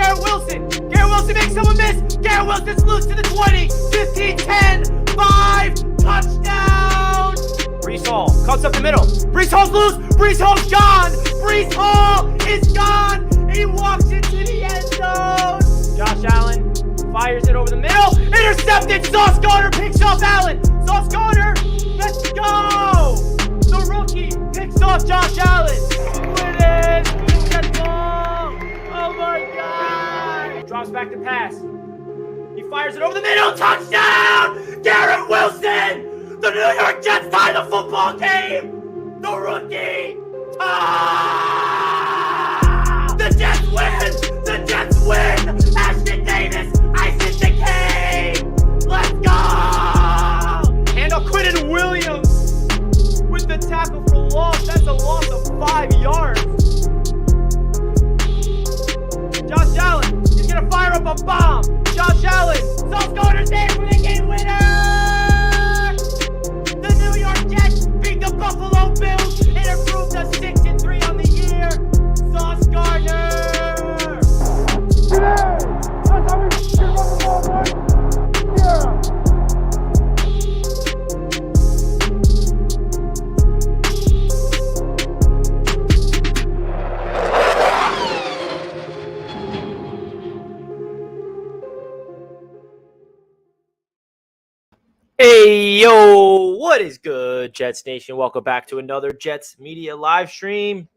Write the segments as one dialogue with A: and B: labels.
A: Garrett Wilson. Garrett Wilson makes someone miss. Garrett Wilson's loose to the 20, 15, 10, 5, touchdown. Breece Hall cuts up the middle. Breece Hall's loose. Breece Hall's gone. Breece Hall is gone. He walks into the end zone. Josh Allen fires it over the middle. Intercepted. Sauce Gardner picks off Allen. Sauce Gardner, let's go. The rookie picks off Josh Allen. Win it. Get ball. Oh my God. Drops back to pass. He fires it over the middle. Touchdown. Garrett Wilson. The New York Jets tie the football game. The rookie. The Jets win. The Jets win. Ashton Davis. Ices the game. Let's go. And Quinton Williams with the tackle for loss. That's a loss of 5 yards. Josh Allen is going to fire up a bomb. Josh Allen. Sauce Gardner's there for the game winner. The New York Jets beat the Buffalo Bills and improved to 6-3 on the year. Sauce Gardner.
B: Today, that's how we get on the ball, boys. Yeah.
A: Hey, yo, what is good, Jets Nation? Welcome back to another Jets Media live stream.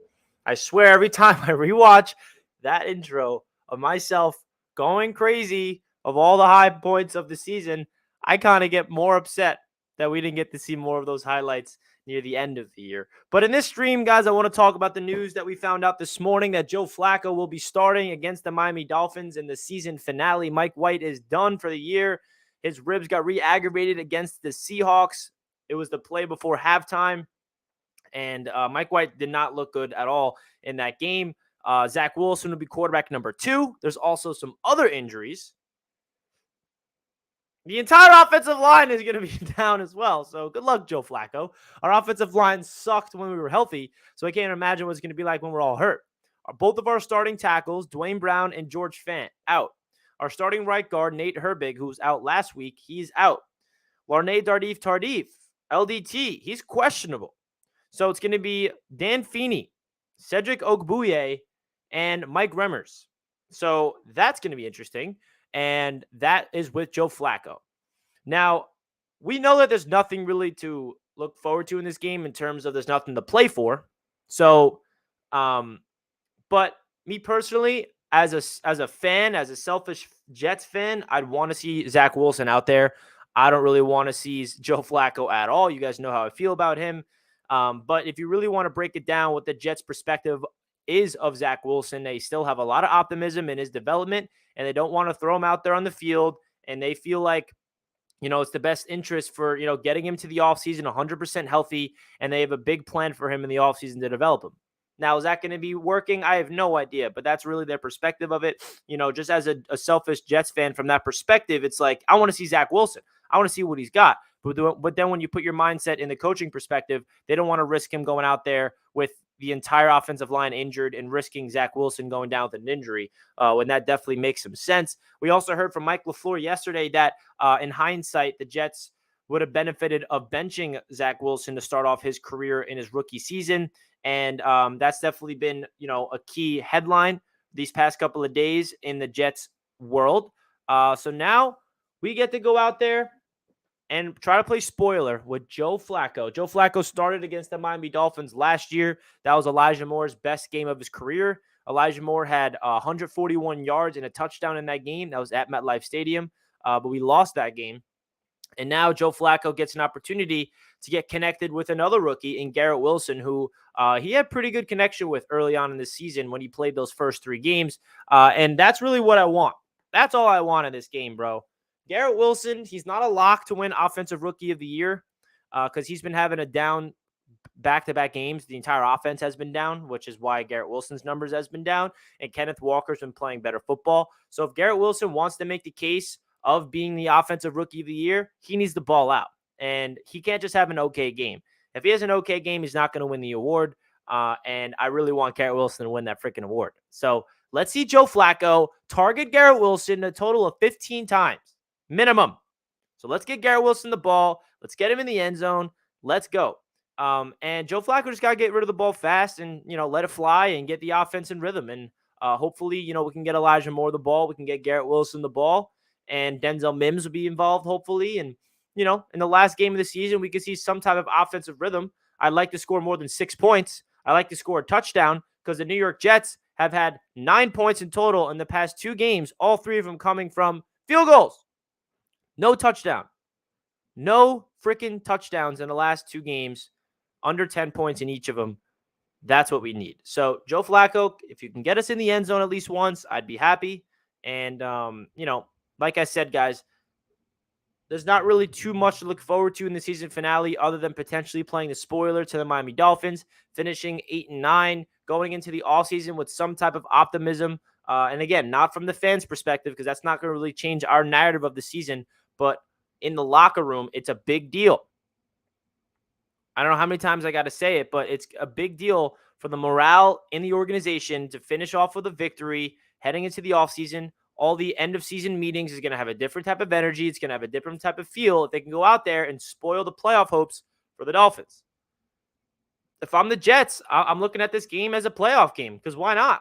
A: I swear, every time I rewatch that intro of myself going crazy of all the high points of the season, I kind of get more upset that we didn't get to see more of those highlights near the end of the year. But in this stream, guys, I want to talk about the news that we found out this morning that Joe Flacco will be starting against the Miami Dolphins in the season finale. Mike White is done for the year. His ribs got re-aggravated against the Seahawks. It was the play before halftime, and Mike White did not look good at all in that game. Zach Wilson will be quarterback number 2. There's also some other injuries. The entire offensive line is going to be down as well, so good luck, Joe Flacco. Our offensive line sucked when we were healthy, so I can't imagine what it's going to be like when we're all hurt. Both of our starting tackles, Duane Brown and George Fant, out. Our starting right guard, Nate Herbig, who was out last week, he's out. Larnay Tardif, LDT, he's questionable. So it's going to be Dan Feeney, Cedric Ogbuye, and Mike Remmers. So that's going to be interesting. And that is with Joe Flacco. Now, we know that there's nothing really to look forward to in this game in terms of there's nothing to play for. So, but me personally, as a fan, as a selfish Jets fan, I'd want to see Zach Wilson out there. I don't really want to see Joe Flacco at all. You guys know how I feel about him. But if you really want to break it down, what the Jets' perspective is of Zach Wilson, they still have a lot of optimism in his development, and they don't want to throw him out there on the field. And they feel like, it's the best interest for, getting him to the offseason 100% healthy, and they have a big plan for him in the offseason to develop him. Now, is that going to be working? I have no idea, but that's really their perspective of it. Just as a selfish Jets fan from that perspective, it's like, I want to see Zach Wilson. I want to see what he's got. But then when you put your mindset in the coaching perspective, they don't want to risk him going out there with the entire offensive line injured and risking Zach Wilson going down with an injury, when that definitely makes some sense. We also heard from Mike LaFleur yesterday that in hindsight, the Jets would have benefited of benching Zach Wilson to start off his career in his rookie season. And that's definitely been, a key headline these past couple of days in the Jets world. So now we get to go out there and try to play spoiler with Joe Flacco. Joe Flacco started against the Miami Dolphins last year. That was Elijah Moore's best game of his career. Elijah Moore had 141 yards and a touchdown in that game. That was at MetLife Stadium, but we lost that game. And now Joe Flacco gets an opportunity to get connected with another rookie in Garrett Wilson, who he had pretty good connection with early on in the season when he played those first 3 games. And that's really what I want. That's all I want in this game, bro. Garrett Wilson, he's not a lock to win Offensive Rookie of the Year because he's been having a down back-to-back games. The entire offense has been down, which is why Garrett Wilson's numbers has been down. And Kenneth Walker's been playing better football. So if Garrett Wilson wants to make the case of being the Offensive Rookie of the Year, he needs to ball out. And he can't just have an okay game. If he has an okay game, he's not going to win the award. And I really want Garrett Wilson to win that freaking award. So let's see Joe Flacco target Garrett Wilson a total of 15 times minimum. So let's get Garrett Wilson the ball. Let's get him in the end zone. Let's go. And Joe Flacco just got to get rid of the ball fast and, let it fly and get the offense in rhythm. And hopefully, we can get Elijah Moore the ball. We can get Garrett Wilson the ball. And Denzel Mims will be involved, hopefully. And, in the last game of the season, we could see some type of offensive rhythm. I'd like to score more than 6 points. I like to score a touchdown because the New York Jets have had 9 points in total in the past 2 games, all 3 of them coming from field goals. No touchdown. No freaking touchdowns in the last 2 games, under 10 points in each of them. That's what we need. So, Joe Flacco, if you can get us in the end zone at least once, I'd be happy. And, like I said, guys, there's not really too much to look forward to in the season finale other than potentially playing the spoiler to the Miami Dolphins, finishing 8-9, going into the offseason with some type of optimism. And again, not from the fans' perspective, because that's not going to really change our narrative of the season. But in the locker room, it's a big deal. I don't know how many times I got to say it, but it's a big deal for the morale in the organization to finish off with a victory heading into the offseason. All the end of season meetings is going to have a different type of energy. It's going to have a different type of feel if they can go out there and spoil the playoff hopes for the Dolphins. If I'm the Jets, I'm looking at this game as a playoff game because why not?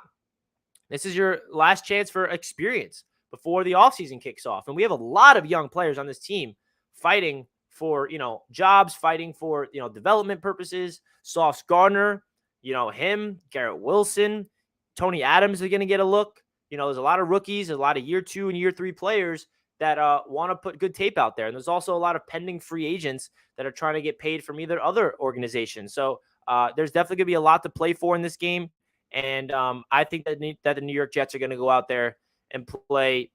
A: This is your last chance for experience before the offseason kicks off. And we have a lot of young players on this team fighting for, jobs, fighting for, development purposes. Sauce Gardner, him, Garrett Wilson, Tony Adams are going to get a look. There's a lot of rookies, a lot of year 2 and year 3 players that want to put good tape out there. And there's also a lot of pending free agents that are trying to get paid from either other organizations. So there's definitely going to be a lot to play for in this game. And I think that the New York Jets are going to go out there and play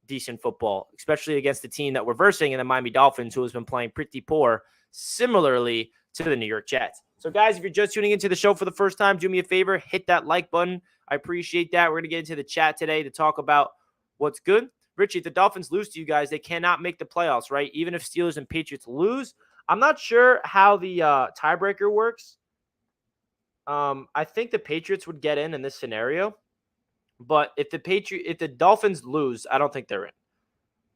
A: decent football, especially against the team that we're versing in the Miami Dolphins, who has been playing pretty poor, similarly to the New York Jets. So, guys, if you're just tuning into the show for the first time, do me a favor, hit that like button. I appreciate that. We're going to get into the chat today to talk about what's good. Richie, if the Dolphins lose to you guys, they cannot make the playoffs, right? Even if Steelers and Patriots lose. I'm not sure how the tiebreaker works. I think the Patriots would get in this scenario. But if the Dolphins lose, I don't think they're in.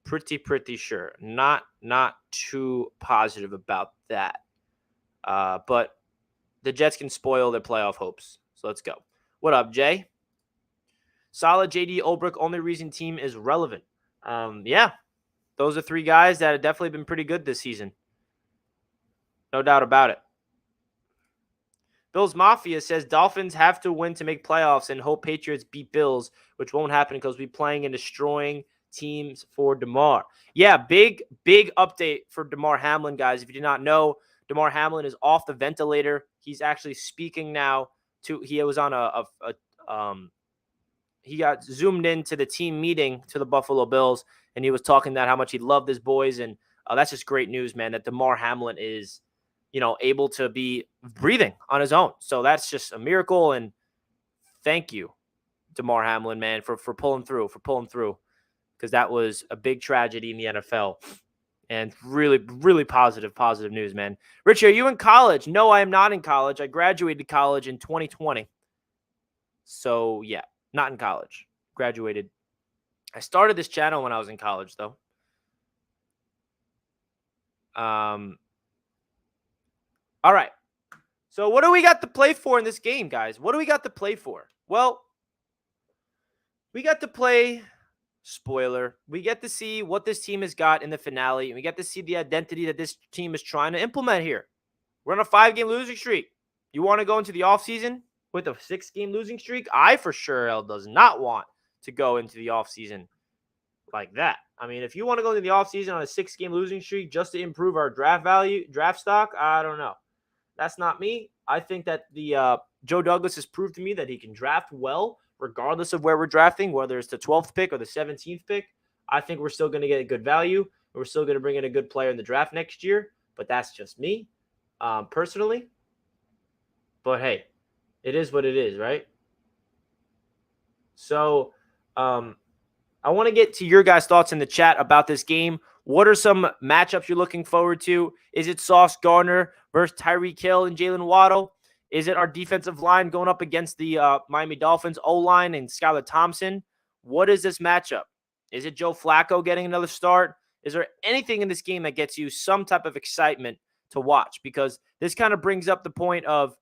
A: Pretty sure. Not too positive about that. But the Jets can spoil their playoff hopes. So let's go. What up, Jay? Solid JD Olbrich, only reason team is relevant. Yeah. Those are 3 guys that have definitely been pretty good this season. No doubt about it. Bills Mafia says Dolphins have to win to make playoffs and hope Patriots beat Bills, which won't happen because we'll be playing and destroying teams for DeMar. Yeah, big update for DeMar Hamlin, guys. If you did not know, DeMar Hamlin is off the ventilator. He's actually speaking now. He was on he got zoomed into the team meeting to the Buffalo Bills, and he was talking about how much he loved his boys, and that's just great news, man, that DeMar Hamlin is able to be breathing on his own. So that's just a miracle. And thank you, DeMar Hamlin, man, for pulling through, because that was a big tragedy in the NFL. And really positive news, man. Richie, are you in college? No, I am not in college. I graduated college in 2020. So, yeah, not in college. Graduated. I started this channel when I was in college, though. All right. So what do we got to play for in this game, guys? What do we got to play for? Well, we got to play spoiler. We get to see what this team has got in the finale, and we get to see the identity that this team is trying to implement here. We're on a 5-game losing streak. You want to go into the offseason with a 6-game losing streak? I for sure does not want to go into the offseason like that. I mean, if you want to go into the offseason on a 6-game losing streak just to improve our draft stock, I don't know. That's not me. I think that the Joe Douglas has proved to me that he can draft well, regardless of where we're drafting, whether it's the 12th pick or the 17th pick. I think we're still going to get a good value. We're still going to bring in a good player in the draft next year, but that's just me personally. But hey, it is what it is, right? So I want to get to your guys' thoughts in the chat about this game. What are some matchups you're looking forward to? Is it Sauce Gardner versus Tyreek Hill and Jalen Waddle? Is it our defensive line going up against the Miami Dolphins O-line and Skylar Thompson? What is this matchup? Is it Joe Flacco getting another start? Is there anything in this game that gets you some type of excitement to watch? Because this kind of brings up the point of,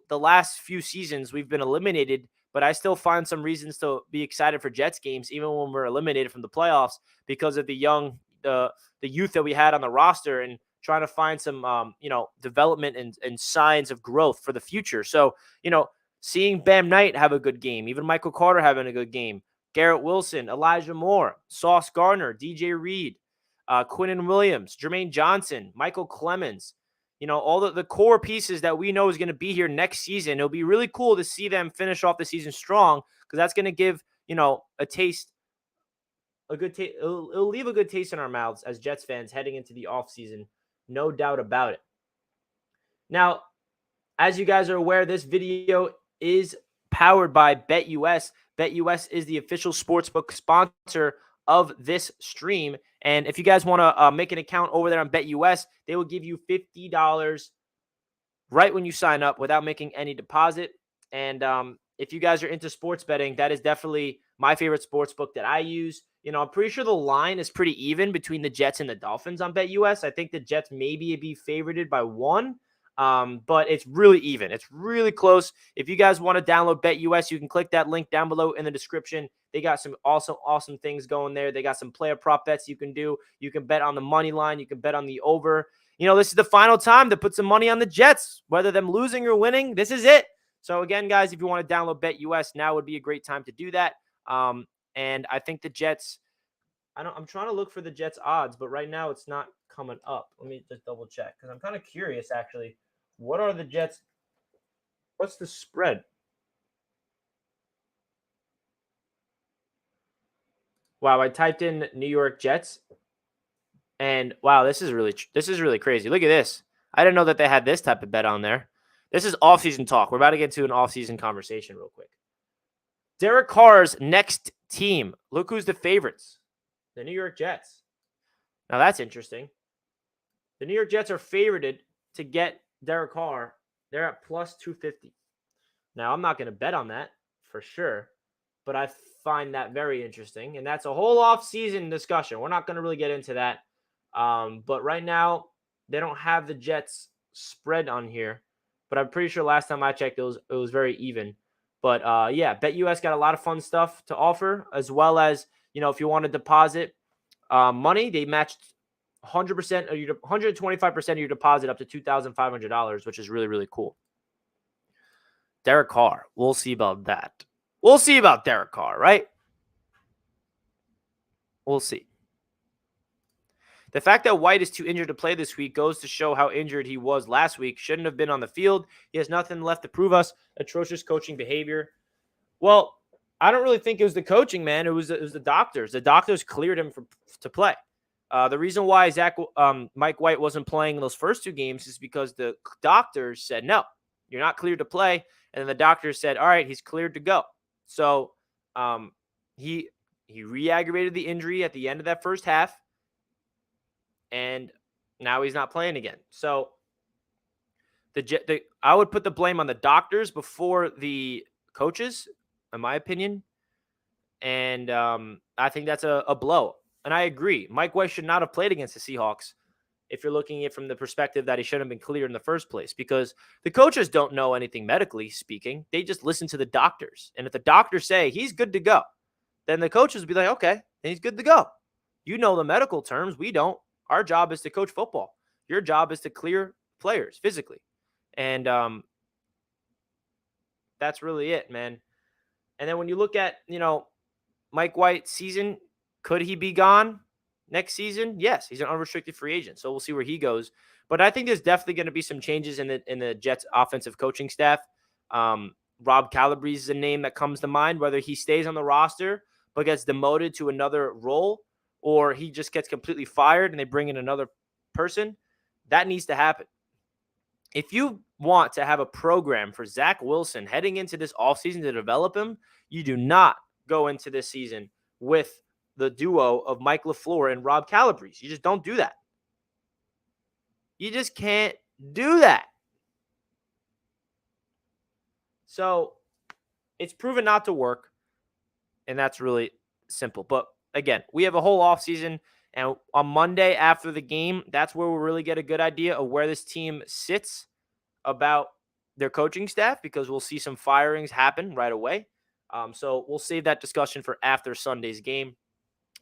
A: the last few seasons we've been eliminated, but I still find some reasons to be excited for Jets games, even when we're eliminated from the playoffs, because of the youth that we had on the roster and trying to find some, development and signs of growth for the future. So, seeing Bam Knight have a good game, even Michael Carter having a good game, Garrett Wilson, Elijah Moore, Sauce Gardner, DJ Reed, Quinnen Williams, Jermaine Johnson, Michael Clemens, all the core pieces that we know is going to be here next season. It'll be really cool to see them finish off the season strong, because that's going to give, a taste, it'll leave a good taste in our mouths as Jets fans heading into the offseason. No doubt about it. Now, as you guys are aware, this video is powered by BetUS. BetUS is the official sportsbook sponsor of this stream. And if you guys want to make an account over there on BetUS, they will give you $50 right when you sign up without making any deposit. And if you guys are into sports betting, that is definitely my favorite sportsbook that I use. I'm pretty sure the line is pretty even between the Jets and the Dolphins on BetUS. I think the Jets maybe be favorited by 1. But it's really even. It's really close. If you guys want to download BetUS, you can click that link down below in the description. They got some awesome things going there. They got some player prop bets you can do. You can bet on the money line. You can bet on the over. This is the final time to put some money on the Jets, whether them losing or winning. This is it. So again, guys, if you want to download BetUS, now would be a great time to do that. And I think the Jets, I'm trying to look for the Jets odds, but right now it's not coming up. Let me just double check, because I'm kind of curious, actually. What are the Jets? What's the spread? Wow, I typed in New York Jets, and wow, this is really crazy. Look at this. I didn't know that they had this type of bet on there. This is off-season talk. We're about to get to an off-season conversation real quick. Derek Carr's next team. Look who's the favorites. The New York Jets. Now that's interesting. The New York Jets are favorited to get Derek Carr. They're at plus 250. Now, I'm not going to bet on that for sure, but I find that very interesting. And that's a whole off-season discussion. We're not going to really get into that. But right now, they don't have the Jets spread on here. But I'm pretty sure last time I checked, it was very even. But yeah, BetUS got a lot of fun stuff to offer, as well as, if you want to deposit money, they matched 100% of your 125% of your deposit up to $2,500, which is really, really cool. Derek Carr, we'll see about that. We'll see about Derek Carr, right? We'll see. The fact that White is too injured to play this week goes to show how injured he was last week. Shouldn't have been on the field. He has nothing left to prove us. Atrocious coaching behavior. Well, I don't really think it was the coaching, man. It was the doctors. The doctors cleared him to play. The reason why Mike White wasn't playing in those first 2 games is because the doctors said, no, you're not cleared to play. And then the doctors said, all right, he's cleared to go. So he re-aggravated the injury at the end of that first half. And now he's not playing again. So I would put the blame on the doctors before the coaches, in my opinion. And I think that's a blow. And I agree. Mike White should not have played against the Seahawks if you're looking at it from the perspective that he shouldn't have been cleared in the first place, because the coaches don't know anything medically speaking. They just listen to the doctors. And if the doctors say he's good to go, then the coaches will be like, okay, then he's good to go. You know the medical terms. We don't. Our job is to coach football. Your job is to clear players physically. And that's really it, man. And then when you look at, Mike White's season, could he be gone next season? Yes, he's an unrestricted free agent, so we'll see where he goes. But I think there's definitely going to be some changes in the Jets' offensive coaching staff. Rob Calabrese is a name that comes to mind, whether he stays on the roster but gets demoted to another role, or he just gets completely fired and they bring in another person. That needs to happen. If you want to have a program for Zach Wilson heading into this offseason to develop him, you do not go into this season with the duo of Mike LaFleur and Rob Calabrese. You just don't do that. You just can't do that. So it's proven not to work, and that's really simple. But again, we have a whole offseason, and on Monday after the game, that's where we'll really get a good idea of where this team sits about their coaching staff, because we'll see some firings happen right away. So we'll save that discussion for after Sunday's game.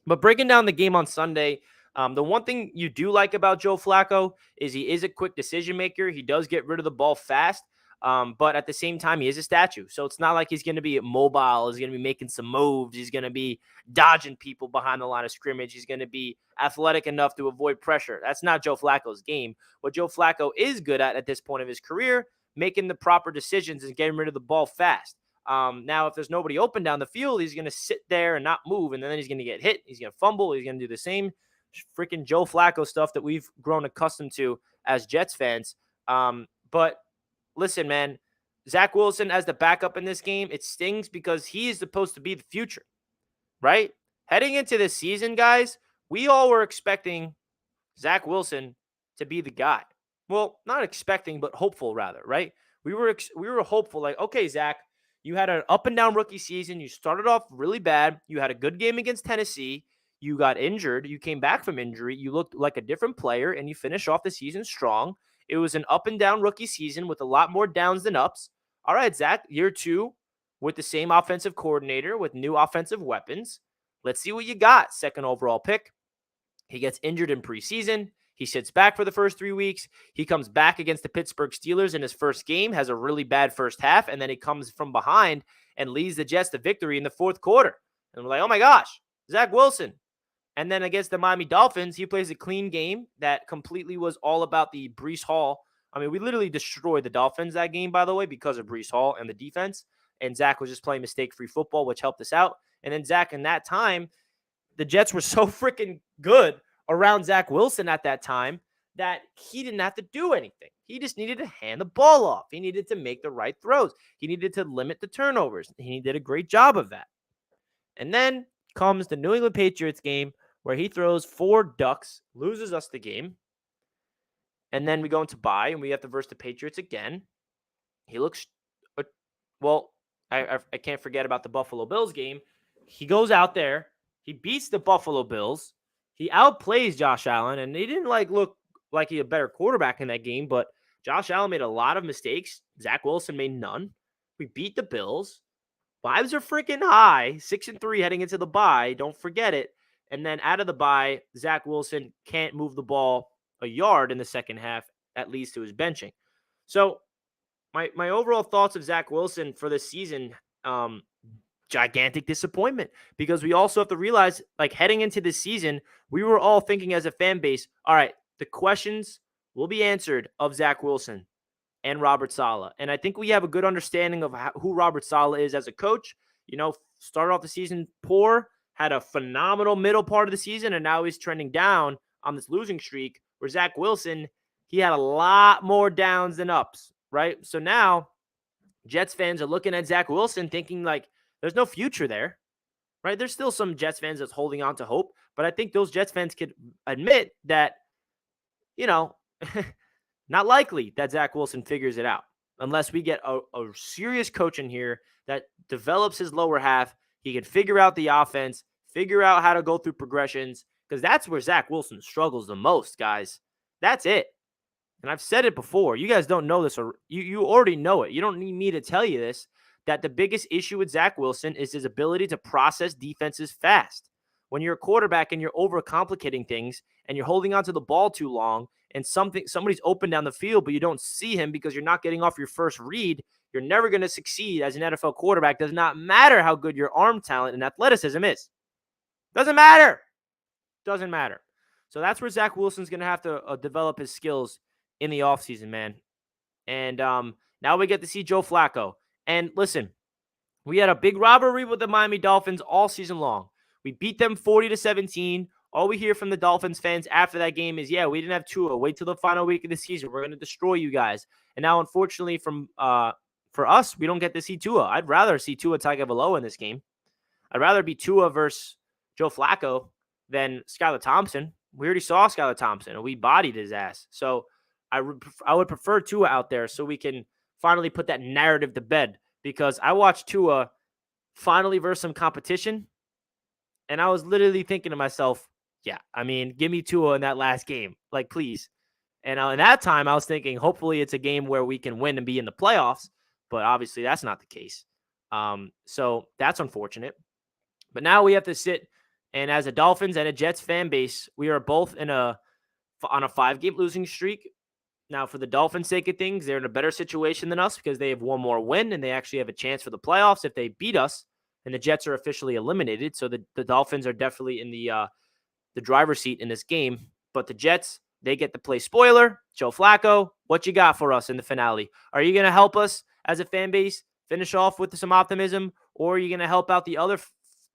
A: But breaking down the game on Sunday, the one thing you do like about Joe Flacco is he is a quick decision maker. He does get rid of the ball fast, but at the same time, he is a statue. So it's not like he's going to be mobile. He's going to be making some moves. He's going to be dodging people behind the line of scrimmage. He's going to be athletic enough to avoid pressure. That's not Joe Flacco's game. What Joe Flacco is good at this point of his career, making the proper decisions and getting rid of the ball fast. Now, if there's nobody open down the field, he's going to sit there and not move, and then he's going to get hit. He's going to fumble. He's going to do the same freaking Joe Flacco stuff that we've grown accustomed to as Jets fans. But listen, man, Zach Wilson as the backup in this game, it stings because he is supposed to be the future, right? Heading into this season, guys, we all were expecting Zach Wilson to be the guy. Well, not expecting, but hopeful rather, right? We were hopeful, like, okay, Zach, you had an up and down rookie season. You started off really bad. You had a good game against Tennessee. You got injured. You came back from injury. You looked like a different player, and you finished off the season strong. It was an up and down rookie season with a lot more downs than ups. All right, Zach, year 2 with the same offensive coordinator with new offensive weapons. Let's see what you got. Second overall pick. He gets injured in preseason. He sits back for the first 3 weeks. He comes back against the Pittsburgh Steelers in his first game, has a really bad first half, and then he comes from behind and leads the Jets to victory in the fourth quarter. And we're like, oh my gosh, Zach Wilson. And then against the Miami Dolphins, he plays a clean game that completely was all about the Breece Hall. I mean, we literally destroyed the Dolphins that game, by the way, because of Breece Hall and the defense. And Zach was just playing mistake-free football, which helped us out. And then Zach, in that time, the Jets were so freaking good around Zach Wilson at that time that he didn't have to do anything. He just needed to hand the ball off. He needed to make the right throws. He needed to limit the turnovers. He did a great job of that. And then comes the New England Patriots game where he throws 4 ducks, loses us the game. And then we go into bye and we have to verse the Patriots again. He looks, well, I can't forget about the Buffalo Bills game. He goes out there. He beats the Buffalo Bills. He outplays Josh Allen, and he didn't look like he a better quarterback in that game, but Josh Allen made a lot of mistakes. Zach Wilson made none. We beat the Bills. Vibes are freaking high. 6-3 heading into the bye. Don't forget it. And then out of the bye, Zach Wilson can't move the ball a yard in the second half, at least to his benching. So my overall thoughts of Zach Wilson for this season, gigantic disappointment, because we also have to realize, like, heading into this season, we were all thinking as a fan base, all right, the questions will be answered of Zach Wilson and Robert Saleh. And I think we have a good understanding of who Robert Saleh is as a coach. You know, started off the season poor, had a phenomenal middle part of the season, and now he's trending down on this losing streak, where Zach Wilson, he had a lot more downs than ups, right? So now Jets fans are looking at Zach Wilson thinking, like, there's no future there, right? There's still some Jets fans that's holding on to hope, but I think those Jets fans could admit that, you know, not likely that Zach Wilson figures it out unless we get a serious coach in here that develops his lower half. He can figure out the offense, figure out how to go through progressions, because that's where Zach Wilson struggles the most, guys. That's it. And I've said it before. You guys don't know this, or you already know it. You don't need me to tell you this, that the biggest issue with Zach Wilson is his ability to process defenses fast. When you're a quarterback and you're overcomplicating things and you're holding onto the ball too long and somebody's open down the field, but you don't see him because you're not getting off your first read, you're never going to succeed as an NFL quarterback. Does not matter how good your arm talent and athleticism is. Doesn't matter. Doesn't matter. So that's where Zach Wilson's going to have to develop his skills in the offseason, man. And now we get to see Joe Flacco. And listen, we had a big rivalry with the Miami Dolphins all season long. We beat them 40-17. All we hear from the Dolphins fans after that game is, yeah, we didn't have Tua. Wait till the final week of the season. We're going to destroy you guys. And now, unfortunately, for us, we don't get to see Tua. I'd rather see Tua Tagovailoa in this game. I'd rather be Tua versus Joe Flacco than Skylar Thompson. We already saw Skylar Thompson, and we bodied his ass. So I would prefer Tua out there so we can finally put that narrative to bed because I watched Tua finally versus some competition, and I was literally thinking to myself, yeah, I mean, give me Tua in that last game. Like, please. And in that time, I was thinking, hopefully it's a game where we can win and be in the playoffs. But obviously, that's not the case. So that's unfortunate. But now we have to sit, and as a Dolphins and a Jets fan base, we are both on a 5-game losing streak. Now, for the Dolphins' sake of things, they're in a better situation than us because they have one more win and they actually have a chance for the playoffs if they beat us. And the Jets are officially eliminated, so the Dolphins are definitely in the driver's seat in this game. But the Jets, they get to play spoiler. Joe Flacco, what you got for us in the finale? Are you going to help us as a fan base finish off with some optimism, or are you going to help out the other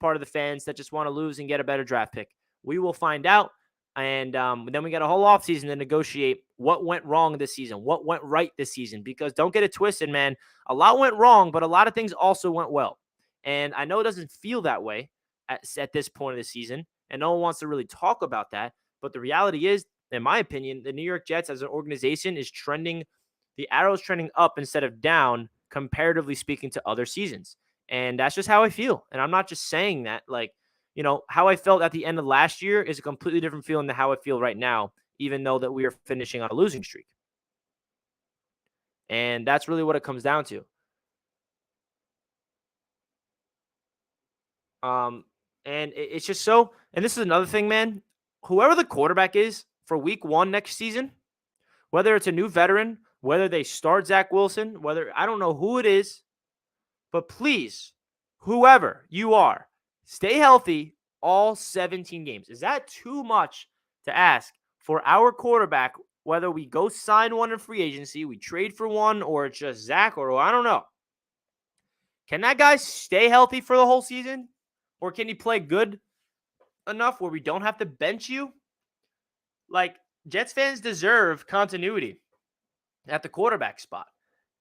A: part of the fans that just want to lose and get a better draft pick? We will find out. And then we got a whole offseason to negotiate what went wrong this season, what went right this season. Because don't get it twisted, man. A lot went wrong, but a lot of things also went well. And I know it doesn't feel that way at this point of the season, and no one wants to really talk about that. But the reality is, in my opinion, the New York Jets as an organization is trending, the arrow's trending up instead of down, comparatively speaking to other seasons. And that's just how I feel. And I'm not just saying that. Like, how I felt at the end of last year is a completely different feeling than how I feel right now, even though that we are finishing on a losing streak. And that's really what it comes down to. And it's just so, and this is another thing, man. Whoever the quarterback is for week 1 next season, whether it's a new veteran, whether they start Zach Wilson, I don't know who it is, but please, whoever you are, stay healthy all 17 games. Is that too much to ask for our quarterback, whether we go sign one in free agency, we trade for one, or it's just Zach, or I don't know? Can that guy stay healthy for the whole season? Or can he play good enough where we don't have to bench you? Like, Jets fans deserve continuity at the quarterback spot.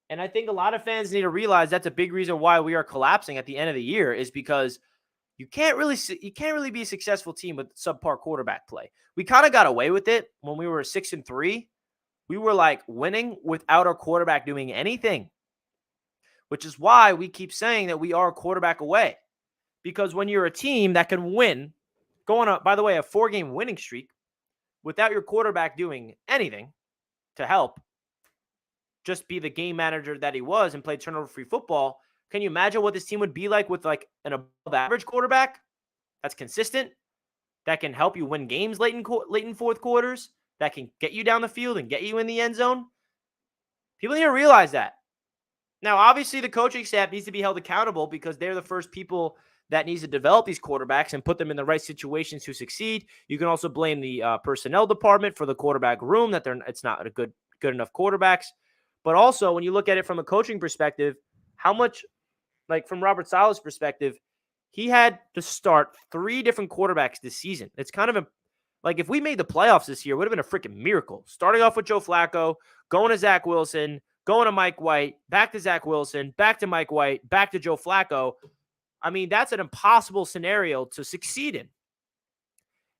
A: And I think a lot of fans need to realize that's a big reason why we are collapsing at the end of the year, is because you can't really be a successful team with subpar quarterback play. We kind of got away with it when we were 6-3. We were like winning without our quarterback doing anything, which is why we keep saying that we are a quarterback away. Because when you're a team that can win, going up, by the way, a 4-game winning streak without your quarterback doing anything to help, just be the game manager that he was and play turnover-free football, can you imagine what this team would be like with like an above-average quarterback that's consistent, that can help you win games late in fourth quarters, that can get you down the field and get you in the end zone? People need to realize that. Now, obviously, the coaching staff needs to be held accountable because they're the first people that needs to develop these quarterbacks and put them in the right situations to succeed. You can also blame the personnel department for the quarterback room, that it's not a good enough quarterbacks. But also, when you look at it from a coaching perspective, how much, like from Robert Sala's perspective, he had to start 3 different quarterbacks this season. It's kind of like if we made the playoffs this year, it would have been a freaking miracle. Starting off with Joe Flacco, going to Zach Wilson, going to Mike White, back to Zach Wilson, back to Mike White, back to Joe Flacco. I mean, that's an impossible scenario to succeed in.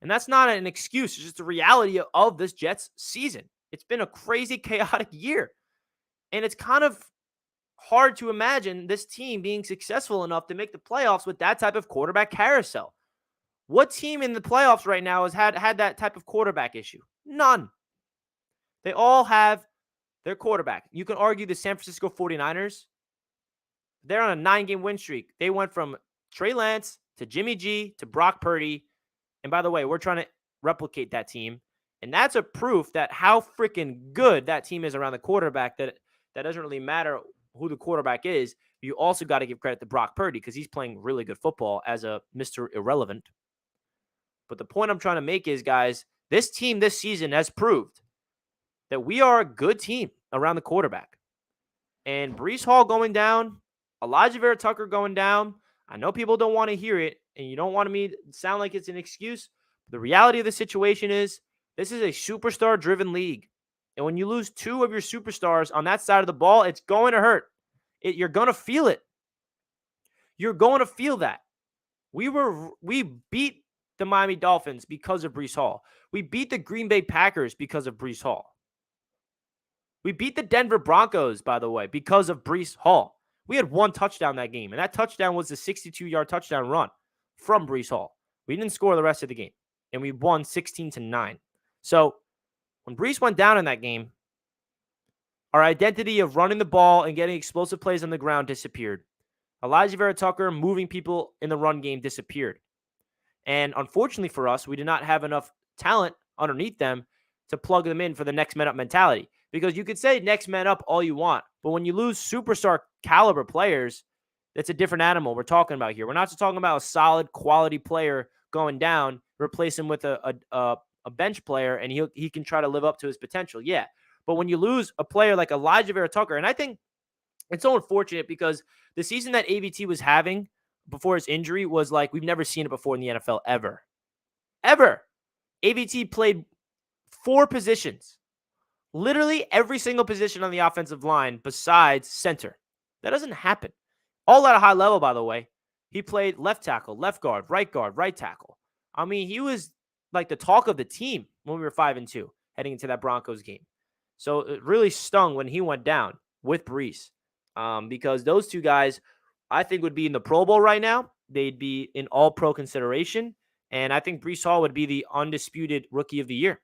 A: And that's not an excuse. It's just the reality of this Jets season. It's been a crazy, chaotic year. And it's kind of hard to imagine this team being successful enough to make the playoffs with that type of quarterback carousel. What team in the playoffs right now has had that type of quarterback issue? None. They all have their quarterback. You can argue the San Francisco 49ers. They're on a 9-game win streak. They went from Trey Lance to Jimmy G to Brock Purdy. And by the way, we're trying to replicate that team. And that's a proof that how freaking good that team is around the quarterback, that doesn't really matter who the quarterback is. You also got to give credit to Brock Purdy because he's playing really good football as a Mr. Irrelevant. But the point I'm trying to make is, guys, this team this season has proved that we are a good team around the quarterback. And Breece Hall going down, Elijah Vera Tucker going down, I know people don't want to hear it, and you don't want me to sound like it's an excuse. But the reality of the situation is this is a superstar-driven league. And when you lose 2 of your superstars on that side of the ball, it's going to hurt. You're going to feel it. You're going to feel that. We beat the Miami Dolphins because of Breece Hall. We beat the Green Bay Packers because of Breece Hall. We beat the Denver Broncos, by the way, because of Breece Hall. We had one touchdown that game, and that touchdown was a 62-yard touchdown run from Breece Hall. We didn't score the rest of the game, and we won 16-9. So when Breece went down in that game, our identity of running the ball and getting explosive plays on the ground disappeared. Elijah Vera Tucker moving people in the run game disappeared. And unfortunately for us, we did not have enough talent underneath them to plug them in for the next man up mentality. Because you could say next man up all you want, but when you lose superstar caliber players, that's a different animal we're talking about here. We're not just talking about a solid quality player going down, replace him with a bench player, and he can try to live up to his potential. Yeah. But when you lose a player like Elijah Vera Tucker, and I think it's so unfortunate because the season that AVT was having before his injury was like we've never seen it before in the NFL ever. Ever. AVT played 4 positions. Literally every single position on the offensive line besides center. That doesn't happen. All at a high level, by the way. He played left tackle, left guard, right tackle. I mean, he was like the talk of the team when we were 5-2 heading into that Broncos game. So it really stung when he went down with Breece because those two guys, I think, would be in the Pro Bowl right now. They'd be in all-pro consideration. And I think Breece Hall would be the undisputed Rookie of the Year.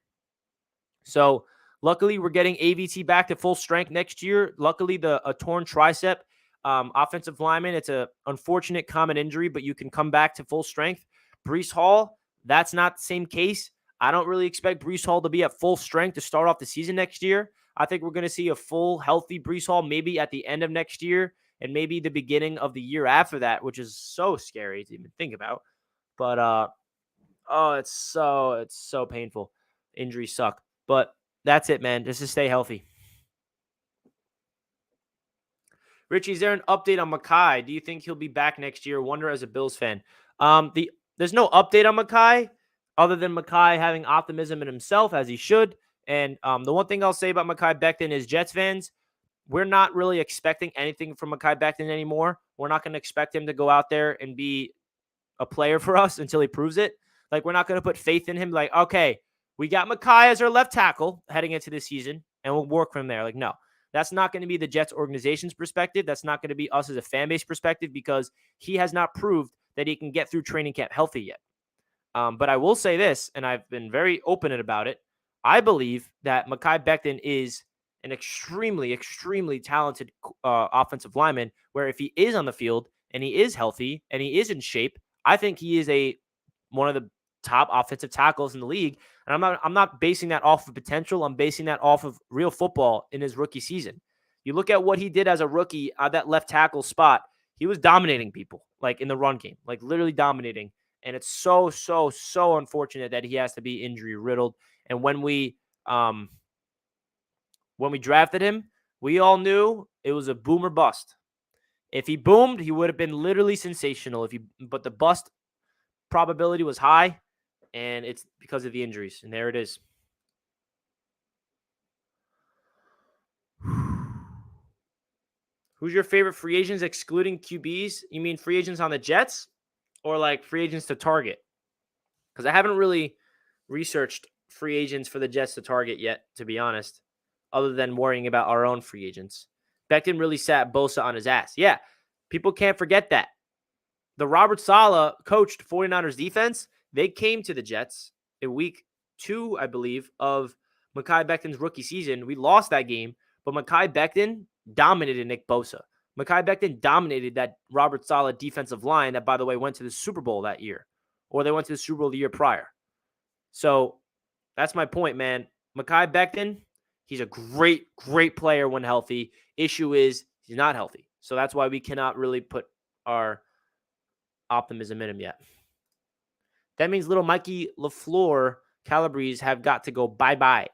A: So luckily, we're getting AVT back to full strength next year. Luckily, a torn tricep, offensive lineman, it's an unfortunate common injury, but you can come back to full strength. Breece Hall, that's not the same case. I don't really expect Breece Hall to be at full strength to start off the season next year. I think we're going to see a full, healthy Breece Hall maybe at the end of next year and maybe the beginning of the year after that, which is so scary to even think about. But, it's so painful. Injuries suck. But that's it, man. Just to stay healthy. Richie, is there an update on Mekhi? Do you think he'll be back next year? Wonder as a Bills fan. There's no update on Mekhi other than Mekhi having optimism in himself, as he should. And the one thing I'll say about Mekhi Becton is Jets fans, we're not really expecting anything from Mekhi Becton anymore. We're not going to expect him to go out there and be a player for us until he proves it. Like, we're not going to put faith in him. Like, okay, we got Mekhi as our left tackle heading into this season, and we'll work from there. Like, no, that's not going to be the Jets organization's perspective. That's not going to be us as a fan base perspective because he has not proved that he can get through training camp healthy yet. But I will say this, and I've been very open about it. I believe that Mekhi Becton is an extremely, extremely talented offensive lineman where if he is on the field and he is healthy and he is in shape, I think he is one of the top offensive tackles in the league. And I'm not basing that off of potential. I'm basing that off of real football in his rookie season. You look at what he did as a rookie at that left tackle spot. He was dominating people, like in the run game, like literally dominating. And it's so unfortunate that he has to be injury riddled. And when we drafted him, we all knew it was a boom or bust. If he boomed, he would have been literally sensational. But the bust probability was high, and it's because of the injuries. And there it is. Who's your favorite free agents excluding QBs? You mean free agents on the Jets or like free agents to target? Because I haven't really researched free agents for the Jets to target yet, to be honest, other than worrying about our own free agents. Becton really sat Bosa on his ass. Yeah, people can't forget that. The Robert Saleh coached 49ers defense. They came to the Jets in week 2, I believe, of Mekhi Becton's rookie season. We lost that game, but Mekhi Becton dominated Nick Bosa. Mekhi Becton dominated that Robert Saleh defensive line that, by the way, went to the Super Bowl that year. Or they went to the Super Bowl the year prior. So that's my point, man. Mekhi Becton, he's a great player when healthy. Issue is he's not healthy. So that's why we cannot really put our optimism in him yet. That means little Mikey LaFleur Calabrese have got to go bye-bye.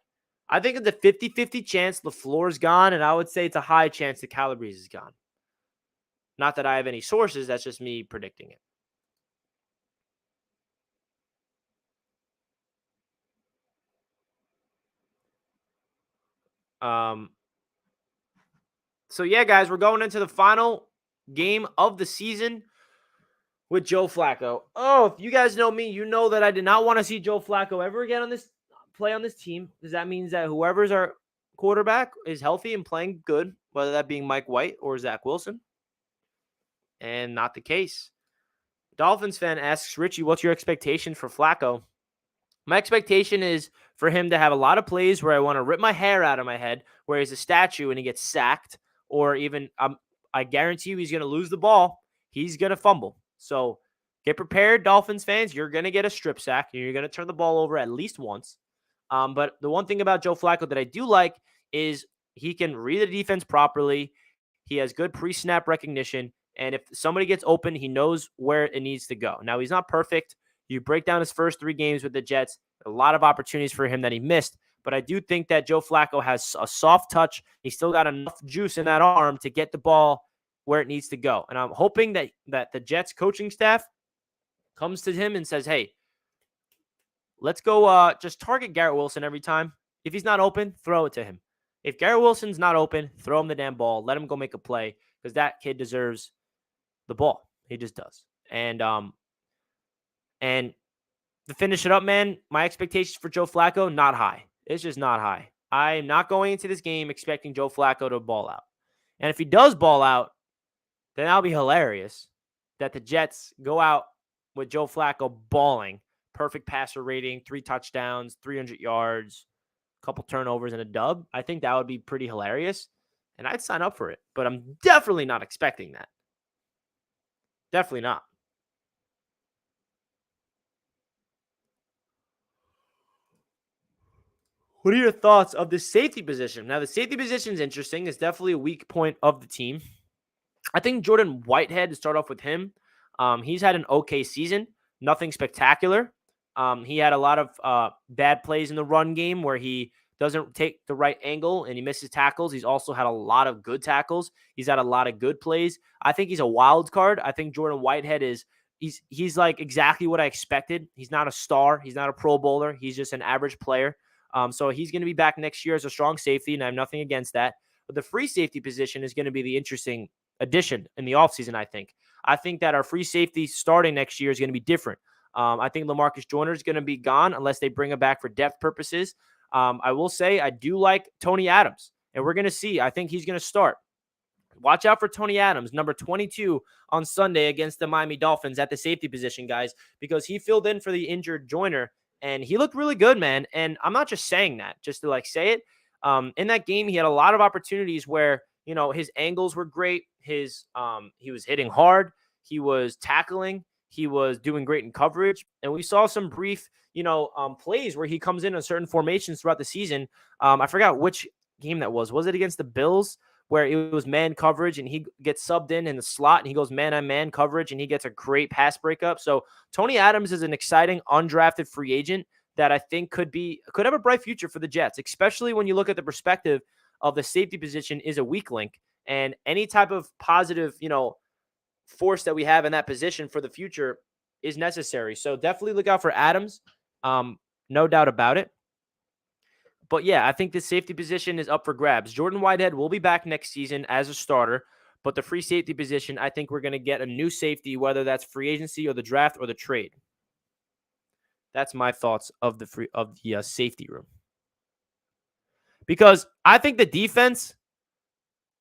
A: I think it's a 50-50 chance LaFleur's gone, and I would say it's a high chance that Calabrese is gone. Not that I have any sources. That's just me predicting it. So yeah, guys, we're going into the final game of the season with Joe Flacco. Oh, if you guys know me, you know that I did not want to see Joe Flacco ever again play on this team, because that means that whoever's our quarterback is healthy and playing good, whether that being Mike White or Zach Wilson. and not the case. Dolphins fan asks, Richie, what's your expectation for Flacco? My expectation is for him to have a lot of plays where I want to rip my hair out of my head, where he's a statue and he gets sacked, or even I guarantee you he's going to lose the ball. He's going to fumble. So get prepared, Dolphins fans. You're going to get a strip sack. And you're going to turn the ball over at least once. But the one thing about Joe Flacco that I do like is he can read the defense properly. He has good pre-snap recognition. And if somebody gets open, he knows where it needs to go. Now, he's not perfect. You break down his first 3 games with the Jets, a lot of opportunities for him that he missed. But I do think that Joe Flacco has a soft touch. He's still got enough juice in that arm to get the ball where it needs to go. And I'm hoping that the Jets coaching staff comes to him and says, hey, let's go just target Garrett Wilson every time. If he's not open, throw it to him. If Garrett Wilson's not open, throw him the damn ball. Let him go make a play because that kid deserves the ball. He just does. And to finish it up, man, my expectations for Joe Flacco, not high. It's just not high. I'm not going into this game expecting Joe Flacco to ball out. And if he does ball out, then that'll be hilarious that the Jets go out with Joe Flacco balling. Perfect passer rating, 3 touchdowns, 300 yards, a couple turnovers, and a dub. I think that would be pretty hilarious, and I'd sign up for it. But I'm definitely not expecting that. Definitely not. What are your thoughts of the safety position? Now, the safety position is interesting. It's definitely a weak point of the team. I think Jordan Whitehead, to start off with him, he's had an okay season. Nothing spectacular. He had a lot of bad plays in the run game where he doesn't take the right angle and he misses tackles. He's also had a lot of good tackles. He's had a lot of good plays. I think he's a wild card. I think Jordan Whitehead he's like exactly what I expected. He's not a star. He's not a Pro Bowler. He's just an average player. So he's going to be back next year as a strong safety, and I have nothing against that. But the free safety position is going to be the interesting addition in the offseason, I think. I think that our free safety starting next year is going to be different. I think LaMarcus Joyner is going to be gone unless they bring him back for depth purposes. I will say I do like Tony Adams, and we're going to see. I think he's going to start. Watch out for Tony Adams, number 22 on Sunday against the Miami Dolphins at the safety position, guys, because he filled in for the injured Joyner, and he looked really good, man. And I'm not just saying that just to say it. In that game, he had a lot of opportunities where, his angles were great. He was hitting hard. He was tackling. He was doing great in coverage. And we saw some brief, plays where he comes in certain formations throughout the season. I forgot which game that was. Was it against the Bills where it was man coverage and he gets subbed in the slot and he goes man-on-man coverage and he gets a great pass breakup? So Tony Adams is an exciting undrafted free agent that I think could have a bright future for the Jets, especially when you look at the perspective of the safety position is a weak link, and any type of positive, force that we have in that position for the future is necessary. So definitely look out for Adams. No doubt about it. But yeah, I think the safety position is up for grabs. Jordan Whitehead will be back next season as a starter, but the free safety position, I think we're going to get a new safety, whether that's free agency or the draft or the trade. That's my thoughts of the safety room. Because I think the defense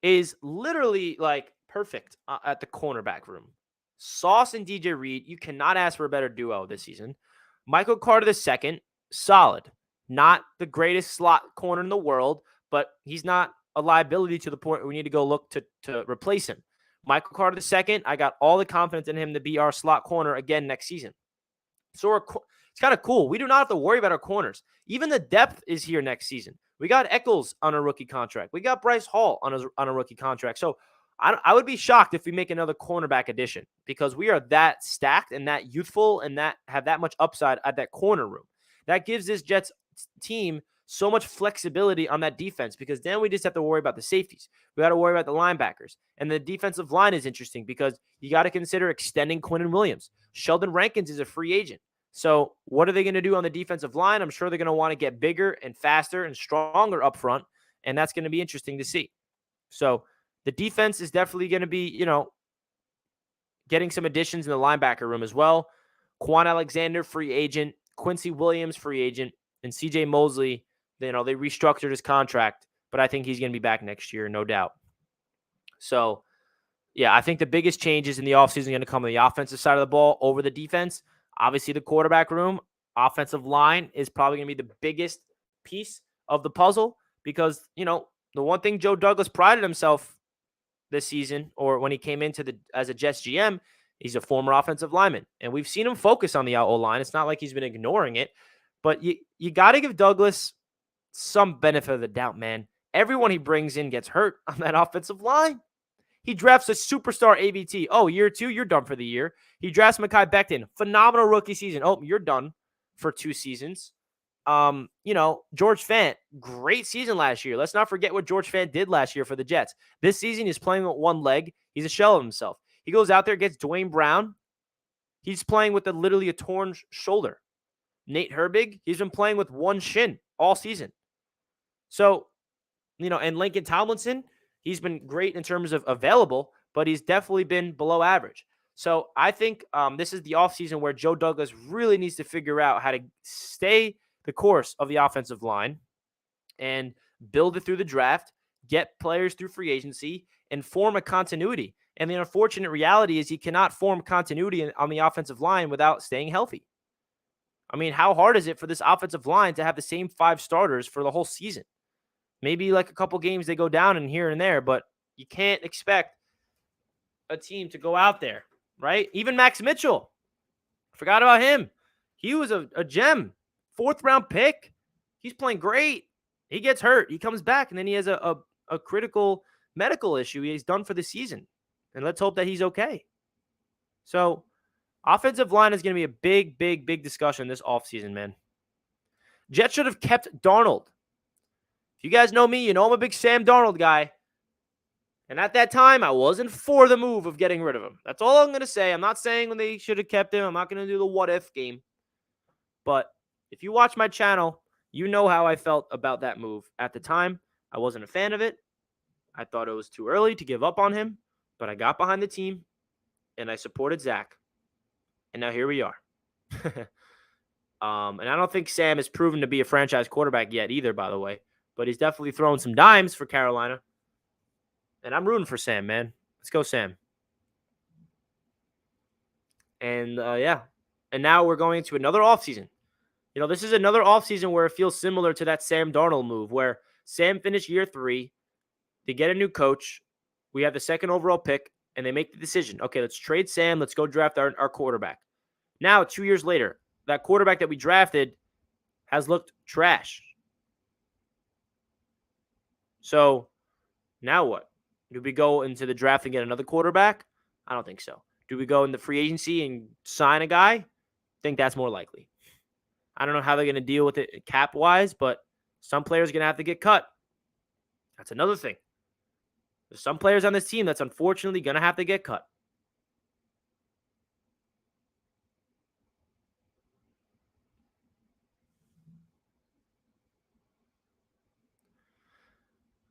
A: is literally perfect at the cornerback room. Sauce and DJ Reed, you cannot ask for a better duo this season. Michael Carter II, solid. Not the greatest slot corner in the world, but he's not a liability to the point where we need to go look to replace him. Michael Carter II, I got all the confidence in him to be our slot corner again next season. So it's kind of cool. We do not have to worry about our corners. Even the depth is here next season. We got Eccles on a rookie contract. We got Bryce Hall on a rookie contract. So I would be shocked if we make another cornerback addition because we are that stacked and that youthful and that have that much upside at that corner room. That gives this Jets team so much flexibility on that defense because then we just have to worry about the safeties. We got to worry about the linebackers. And the defensive line is interesting because you got to consider extending Quinnen Williams. Sheldon Rankins is a free agent. So what are they going to do on the defensive line? I'm sure they're going to want to get bigger and faster and stronger up front, and that's going to be interesting to see. So the defense is definitely going to be, getting some additions in the linebacker room as well. Quan Alexander, free agent. Quincy Williams, free agent. And CJ Mosley, they restructured his contract, but I think he's going to be back next year, no doubt. So Yeah, I think the biggest changes in the offseason are going to come on the offensive side of the ball over the defense. Obviously, the quarterback room, offensive line is probably going to be the biggest piece of the puzzle because, the one thing Joe Douglas prided himself this season or when he came into the as a Jets GM, he's a former offensive lineman. And we've seen him focus on the O line. It's not like he's been ignoring it, but you got to give Douglas some benefit of the doubt, man. Everyone he brings in gets hurt on that offensive line. He drafts a superstar AVT. Oh, year 2, you're done for the year. He drafts Mekhi Becton. Phenomenal rookie season. Oh, you're done for 2 seasons. George Fant, great season last year. Let's not forget what George Fant did last year for the Jets. This season, he's playing with one leg. He's a shell of himself. He goes out there, gets Duane Brown. He's playing with literally a torn shoulder. Nate Herbig, he's been playing with one shin all season. So, and Lincoln Tomlinson, he's been great in terms of available, but he's definitely been below average. So I think this is the offseason where Joe Douglas really needs to figure out how to stay the course of the offensive line and build it through the draft, get players through free agency, and form a continuity. And the unfortunate reality is he cannot form continuity on the offensive line without staying healthy. I mean, how hard is it for this offensive line to have the same 5 starters for the whole season? Maybe like a couple games they go down in here and there, but you can't expect a team to go out there, right? Even Max Mitchell, forgot about him. He was a gem, 4th-round pick. He's playing great. He gets hurt. He comes back, and then he has a critical medical issue. He's done for the season, and let's hope that he's okay. So offensive line is going to be a big, big, big discussion this offseason, man. Jets should have kept Darnold. If you guys know me, you know I'm a big Sam Darnold guy. And at that time, I wasn't for the move of getting rid of him. That's all I'm going to say. I'm not saying when they should have kept him. I'm not going to do the what-if game. But if you watch my channel, you know how I felt about that move. At the time, I wasn't a fan of it. I thought it was too early to give up on him. But I got behind the team, and I supported Zach. And now here we are. And I don't think Sam has proven to be a franchise quarterback yet either, by the way. But he's definitely throwing some dimes for Carolina. And I'm rooting for Sam, man. Let's go, Sam. And, yeah. And now we're going into another offseason. This is another offseason where it feels similar to that Sam Darnold move, where Sam finished year 3. They get a new coach. We have the 2nd overall pick, and they make the decision. Okay, let's trade Sam. Let's go draft our quarterback. Now, 2 years later, that quarterback that we drafted has looked trash. So now what? Do we go into the draft and get another quarterback? I don't think so. Do we go in the free agency and sign a guy? I think that's more likely. I don't know how they're going to deal with it cap-wise, but some players are going to have to get cut. That's another thing. There's some players on this team that's unfortunately going to have to get cut.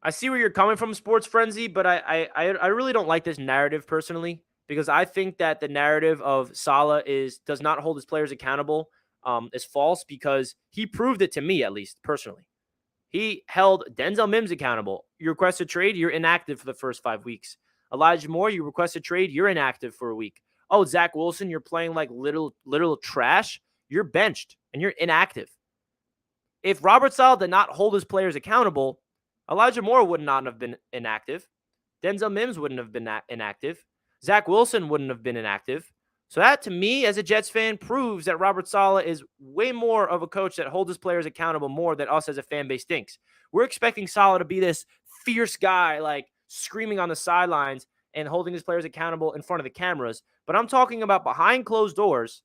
A: I see where you're coming from, Sports Frenzy, but I really don't like this narrative personally because I think that the narrative of Saleh does not hold his players accountable is false because he proved it to me, at least personally. He held Denzel Mims accountable. You request a trade, you're inactive for the first 5 weeks. Elijah Moore, you request a trade, you're inactive for a week. Oh, Zach Wilson, you're playing like little trash. You're benched and you're inactive. If Robert Saleh did not hold his players accountable, Elijah Moore would not have been inactive. Denzel Mims wouldn't have been inactive. Zach Wilson wouldn't have been inactive. So that, to me, as a Jets fan, proves that Robert Saleh is way more of a coach that holds his players accountable more than us as a fan base thinks. We're expecting Saleh to be this fierce guy, like screaming on the sidelines and holding his players accountable in front of the cameras. But I'm talking about behind closed doors.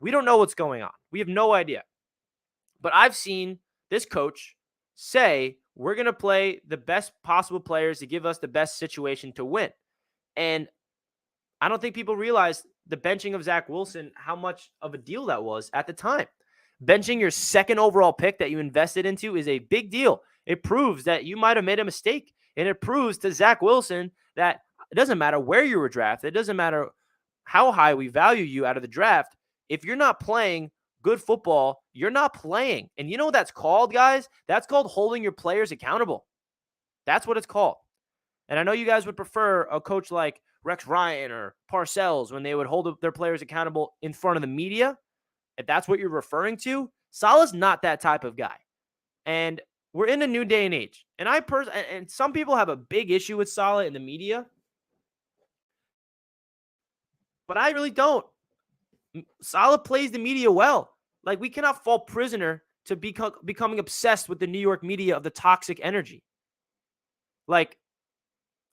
A: We don't know what's going on. We have no idea. But I've seen this coach say, we're going to play the best possible players to give us the best situation to win. And I don't think people realize the benching of Zach Wilson, how much of a deal that was at the time. Benching your 2nd overall pick that you invested into is a big deal. It proves that you might have made a mistake. And it proves to Zach Wilson that it doesn't matter where you were drafted. It doesn't matter how high we value you out of the draft. If you're not playing good football, you're not playing. And you know what that's called, guys? That's called holding your players accountable. That's what it's called. And I know you guys would prefer a coach like Rex Ryan or Parcells when they would hold their players accountable in front of the media, if that's what you're referring to, Salah's not that type of guy. And we're in a new day and age. And and some people have a big issue with Salah in the media, but I really don't. Salah plays the media well. Like, we cannot fall prisoner to becoming obsessed with the New York media of the toxic energy. Like,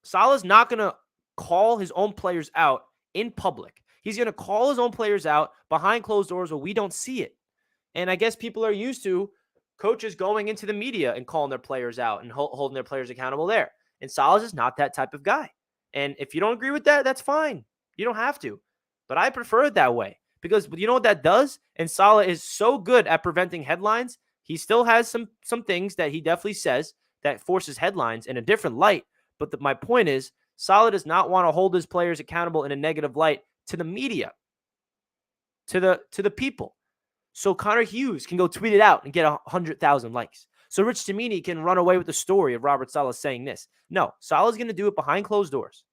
A: Salah's not going to call his own players out in public. He's going to call his own players out behind closed doors where we don't see it. And I guess people are used to coaches going into the media and calling their players out and holding their players accountable there. And Salah's is not that type of guy. And if you don't agree with that, that's fine. You don't have to. But I prefer it that way because you know what that does? And Salah is so good at preventing headlines. He still has some things that he definitely says that forces headlines in a different light. But my point is, Salah does not want to hold his players accountable in a negative light to the media, to the people. So Connor Hughes can go tweet it out and get 100,000 likes. So Rich Cimini can run away with the story of Robert Saleh saying this. No, Salah's going to do it behind closed doors.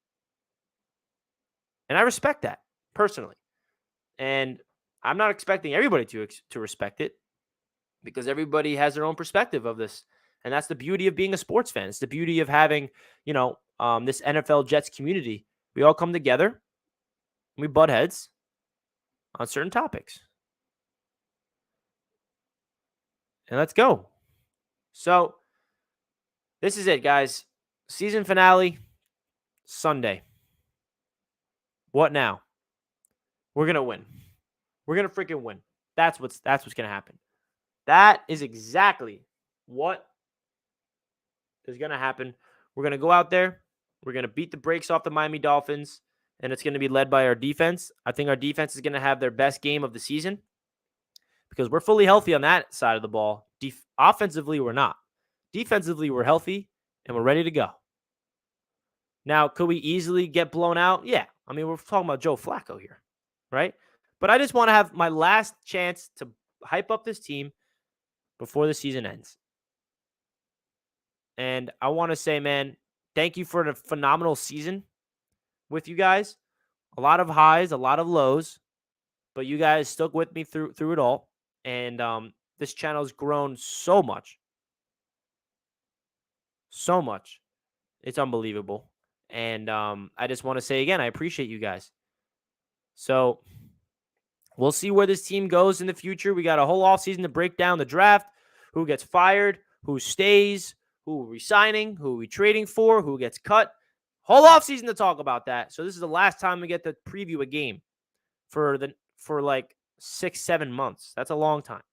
A: And I respect that personally. And I'm not expecting everybody to respect it because everybody has their own perspective of this. And that's the beauty of being a sports fan. It's the beauty of having, this NFL Jets community. We all come together and we butt heads on certain topics. And let's go. So this is it, guys. Season finale, Sunday. What now? We're going to win. We're going to freaking win. That's what's going to happen. That is exactly what is going to happen. We're going to go out there. We're going to beat the brakes off the Miami Dolphins, and it's going to be led by our defense. I think our defense is going to have their best game of the season because we're fully healthy on that side of the ball. Offensively, we're not. Defensively, we're healthy, and we're ready to go. Now, could we easily get blown out? Yeah. I mean, we're talking about Joe Flacco here, right? But I just want to have my last chance to hype up this team before the season ends. And I want to say, man, thank you for a phenomenal season with you guys. A lot of highs, a lot of lows, but you guys stuck with me through it all. And this channel has grown so much. So much. It's unbelievable. And I just want to say again, I appreciate you guys. So we'll see where this team goes in the future. We got a whole offseason to break down the draft, who gets fired, who stays, who are we signing, who are we trading for, who gets cut. Whole offseason to talk about that. So this is the last time we get to preview a game for like 6-7 months. That's a long time.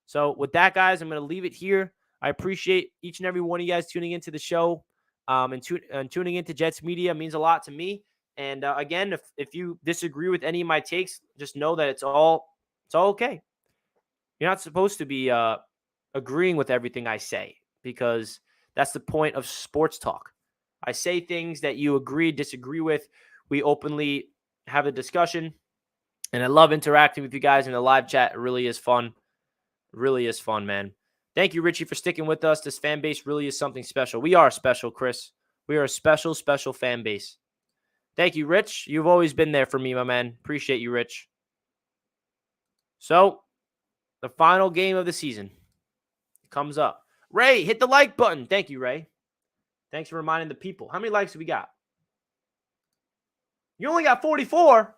A: So with that, guys, I'm going to leave it here. I appreciate each and every one of you guys tuning into the show. And tuning into Jets Media means a lot to me. And again, if you disagree with any of my takes, just know that it's all okay. You're not supposed to be agreeing with everything I say because that's the point of sports talk. I say things that you disagree with. We openly have a discussion. And I love interacting with you guys in the live chat. It really is fun. Really is fun, man. Thank you, Richie, for sticking with us. This fan base really is something special. We are special, Chris. We are a special, special fan base. Thank you, Rich. You've always been there for me, my man. Appreciate you, Rich. So, the final game of the season comes up. Ray, hit the like button. Thank you, Ray. Thanks for reminding the people. How many likes do we got? You only got 44.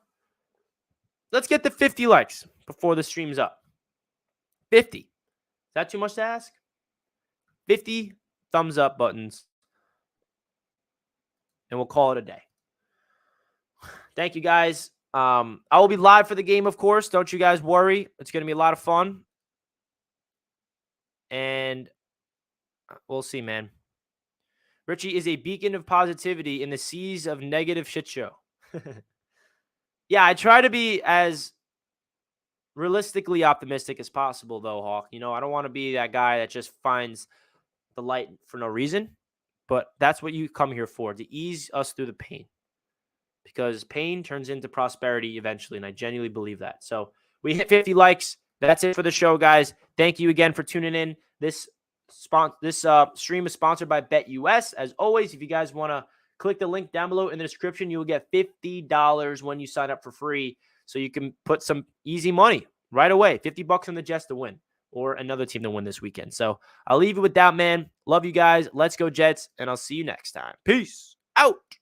A: Let's get to 50 likes before the stream's up. 50. Is that too much to ask? 50 thumbs up buttons. And we'll call it a day. Thank you, guys. I will be live for the game, of course. Don't you guys worry. It's going to be a lot of fun. And we'll see, man. Richie is a beacon of positivity in the seas of negative shit show. Yeah, I try to be as realistically optimistic as possible, though, Hawk. I don't want to be that guy that just finds the light for no reason. But that's what you come here for, to ease us through the pain. Because pain turns into prosperity eventually, and I genuinely believe that. So we hit 50 likes. That's it for the show, guys. Thank you again for tuning in. This stream is sponsored by BetUS. As always, if you guys want to click the link down below in the description. You will get $50 when you sign up for free. So you can put some easy money right away. $50 on the Jets to win or another team to win this weekend. So I'll leave you with that, man. Love you guys. Let's go Jets, and I'll see you next time. Peace out.